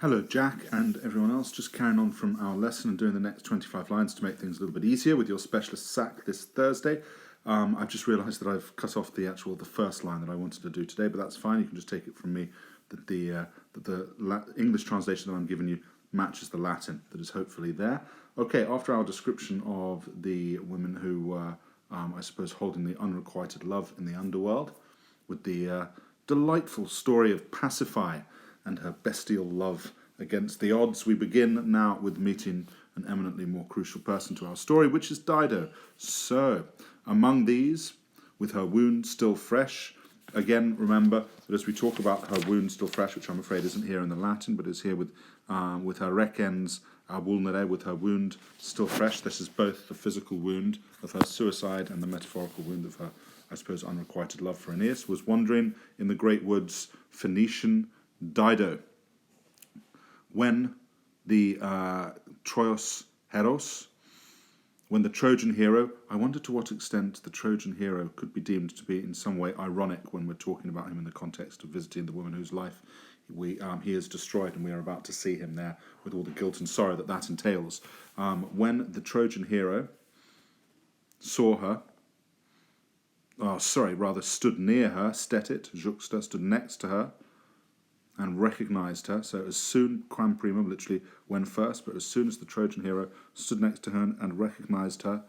Hello, Jack, and everyone else. Just carrying on from our lesson and doing the next 25 lines to make things a little bit easier with your specialist sack this Thursday. I've just realised that I've cut off the first line that I wanted to do today, but that's fine. You can just take it from me that the English translation that I'm giving you matches the Latin that is hopefully there. Okay, after our description of the women who were, I suppose, holding the unrequited love in the underworld, with the delightful story of Pasiphae and her bestial love against the odds, we begin now with meeting an eminently more crucial person to our story, which is Dido. So, among these, with her wound still fresh, again, remember that as we talk about her wound still fresh, which I'm afraid isn't here in the Latin, but is here with her recens vulnere, with her wound still fresh. This is both the physical wound of her suicide and the metaphorical wound of her, I suppose, unrequited love for Aeneas, was wandering in the great woods, Phoenician Dido. When the Troios Heros, when the Trojan hero, I wonder to what extent the Trojan hero could be deemed to be in some way ironic when we're talking about him in the context of visiting the woman whose life he has destroyed, and we are about to see him there with all the guilt and sorrow that entails. When the Trojan hero saw her, stood near her, stetit, juxta, stood next to her, and recognised her. So as soon, quam primum, literally when first, but as soon as the Trojan hero stood next to her and recognised her,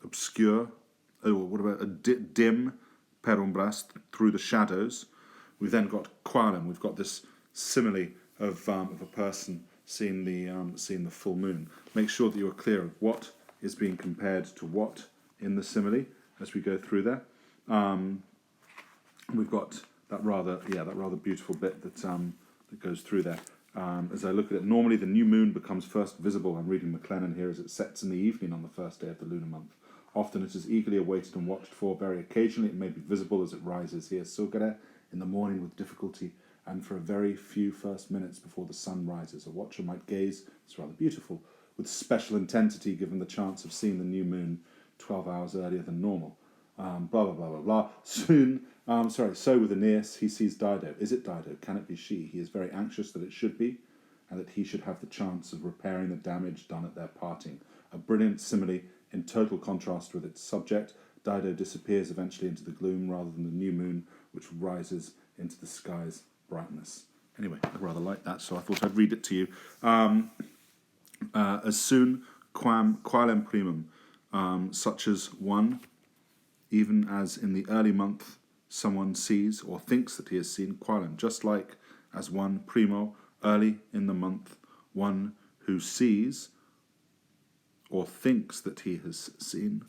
obscure, dim, per umbras, through the shadows. We've then got qualem. We've got this simile of a person seeing the full moon. Make sure that you are clear of what is being compared to what in the simile as we go through there. We've got that rather beautiful bit that goes through there. As I look at it, normally the new moon becomes first visible. I'm reading MacLennan here, as it sets in the evening on the first day of the lunar month. Often it is eagerly awaited and watched for. Very occasionally it may be visible as it rises here. Sugere in the morning with difficulty, and for a very few first minutes before the sun rises. A watcher might gaze, it's rather beautiful, with special intensity given the chance of seeing the new moon 12 hours earlier than normal. Blah, blah, blah, blah, blah. Soon, so with Aeneas, he sees Dido. Is it Dido? Can it be she? He is very anxious that it should be, and that he should have the chance of repairing the damage done at their parting. A brilliant simile in total contrast with its subject. Dido disappears eventually into the gloom rather than the new moon, which rises into the sky's brightness. Anyway, I rather like that, so I thought I'd read it to you. As soon, qualem primum, such as one, even as in the early month someone sees or thinks that he has seen, qualem, just like as one, primo, early in the month, one who sees or thinks that he has seen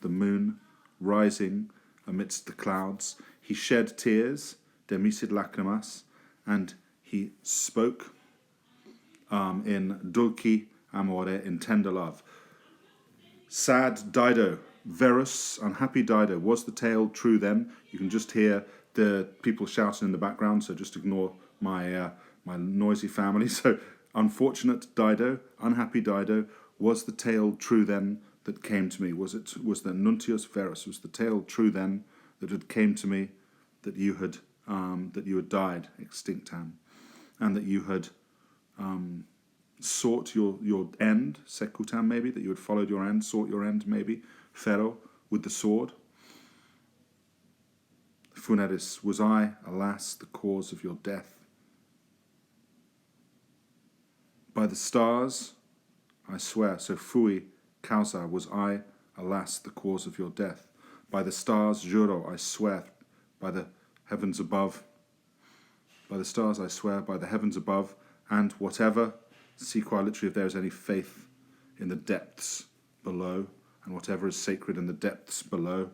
the moon rising amidst the clouds. He shed tears, demisid lacrimas, and he spoke in dulci amore, in tender love. Sad Dido, verus, unhappy Dido, was the tale true then? You can just hear the people shouting in the background, so just ignore my noisy family. So, unfortunate Dido, unhappy Dido, was the tale true then that came to me? Was the nuntius verus? Was the tale true then that had came to me that you had died extinctam, and that you had sought your end, secutam maybe, that you had followed your end, sought your end maybe, ferro, with the sword? Funeris, was I, alas, the cause of your death? By the stars, I swear, so fui causa, was I, alas, the cause of your death? By the stars, juro, I swear, by the heavens above. By the stars, I swear, by the heavens above, and whatever, see qua literally if there is any faith in the depths below, and whatever is sacred in the depths below,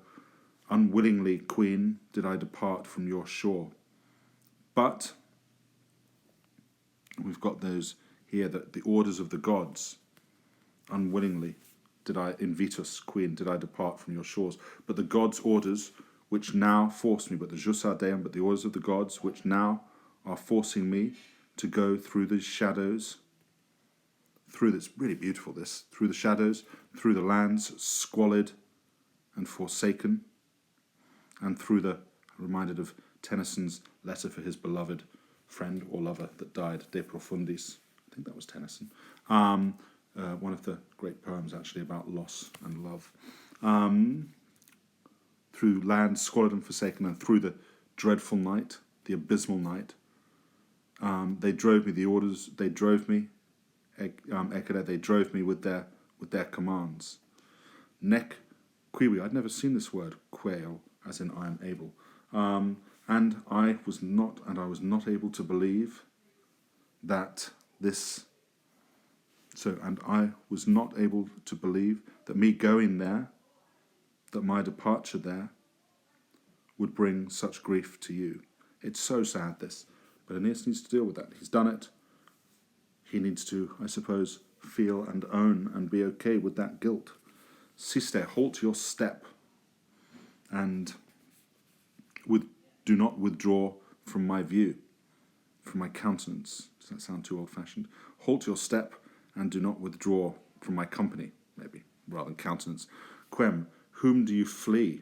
unwillingly, queen, did I depart from your shore. But we've got those here, that the orders of the gods, unwillingly did I, invitus, queen, did I depart from your shores. But the gods' orders, which now force me, but the jussa deum, but the orders of the gods, which now are forcing me to go through the shadows, through this, really beautiful this, through the shadows, through the lands, squalid and forsaken, and through the, reminded of Tennyson's letter for his beloved friend or lover that died, De Profundis. I think that was Tennyson. One of the great poems, actually, about loss and love. Through land squalid and forsaken, and through the dreadful night, the abysmal night, they drove me. The orders they drove me. They drove me with their commands. Nec quivi. I'd never seen this word quail, as in I am able. And I was not able to believe that this. So, and I was not able to believe that me going there, that my departure there, would bring such grief to you. It's so sad, this. But Aeneas needs to deal with that. He's done it. He needs to, I suppose, feel and own and be okay with that guilt. Siste, halt your step, and do not withdraw from my view, from my countenance. Does that sound too old-fashioned? Halt your step, and do not withdraw from my company, maybe, rather than countenance. Quem, whom do you flee?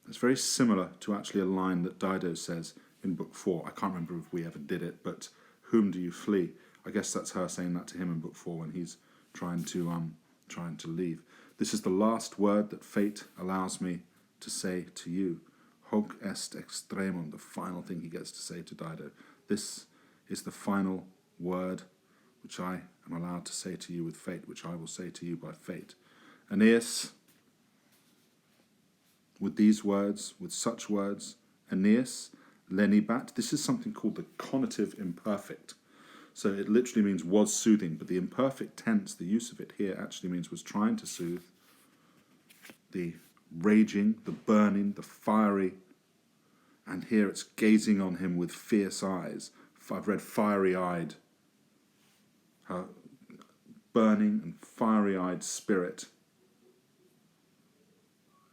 It's very similar to actually a line that Dido says in Book 4. I can't remember if we ever did it, but whom do you flee? I guess that's her saying that to him in Book 4 when he's trying to leave. This is the last word that fate allows me to say to you. Hoc est extremum, the final thing he gets to say to Dido. This is the final word which I am allowed to say to you with fate, which I will say to you by fate. Aeneas, with these words, with such words, Aeneas, lenibat, this is something called the conative imperfect. So it literally means was soothing, but the imperfect tense, the use of it here actually means was trying to soothe the raging, the burning, the fiery, and here it's gazing on him with fierce eyes. I've read fiery-eyed, her burning and fiery-eyed spirit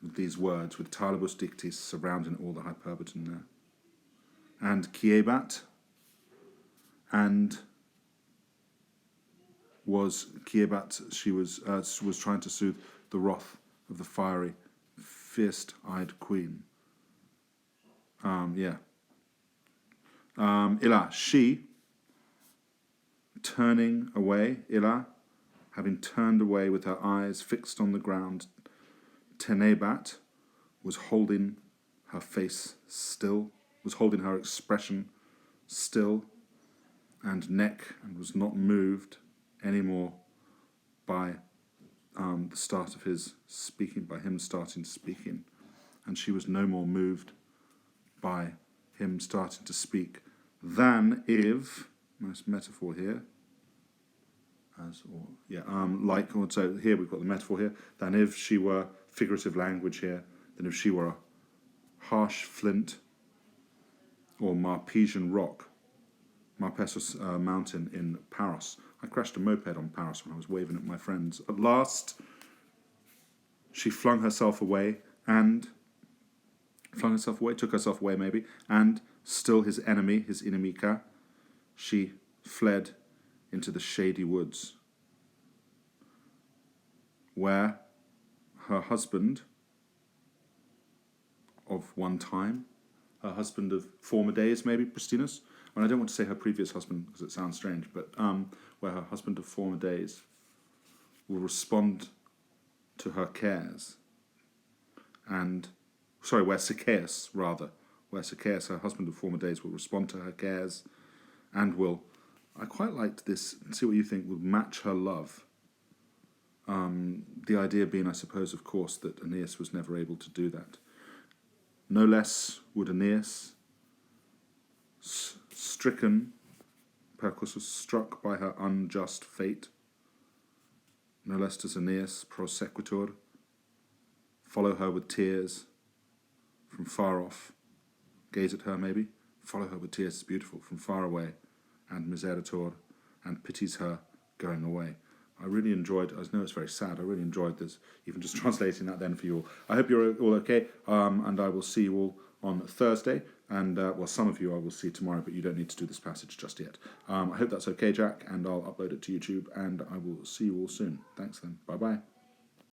with these words, with talibus dictis surrounding all the hyperbaton there. And Kiebat, and she was trying to soothe the wrath of the fiery, fierce-eyed queen. Illa, she, turning away, Illa, having turned away with her eyes fixed on the ground, Tenebat, was holding her face still, was holding her expression still, and was not moved anymore by the start of his speaking, by him starting speaking. And she was no more moved by him starting to speak than if, nice metaphor here, so here we've got the metaphor here, than if she were, figurative language here, than if she were a harsh flint or Marpesian rock, Marpesus mountain in Paros. I crashed a moped on Paros when I was waving at my friends. At last, she took herself away, maybe, and still his enemy, his inimica, she fled into the shady woods, where her husband of one time, her husband of former days, maybe, Pristinus, and I don't want to say her previous husband because it sounds strange, but where her husband of former days will respond to her cares, where Sichaeus, her husband of former days, will respond to her cares and will, I quite liked this, see what you think, will match her love. The idea being, I suppose, of course, that Aeneas was never able to do that. No less would Aeneas, stricken, Pericles was struck by her unjust fate. No less does Aeneas, prosequitur, follow her with tears from far off. Gaze at her, maybe. Follow her with tears, it's beautiful, from far away. And miserator, and pities her going away. I really enjoyed, I know it's very sad, I really enjoyed this, even just translating that then for you all. I hope you're all okay, and I will see you all on Thursday, and some of you I will see tomorrow, but you don't need to do this passage just yet. I hope that's okay, Jack, and I'll upload it to YouTube, and I will see you all soon. Thanks then, bye-bye.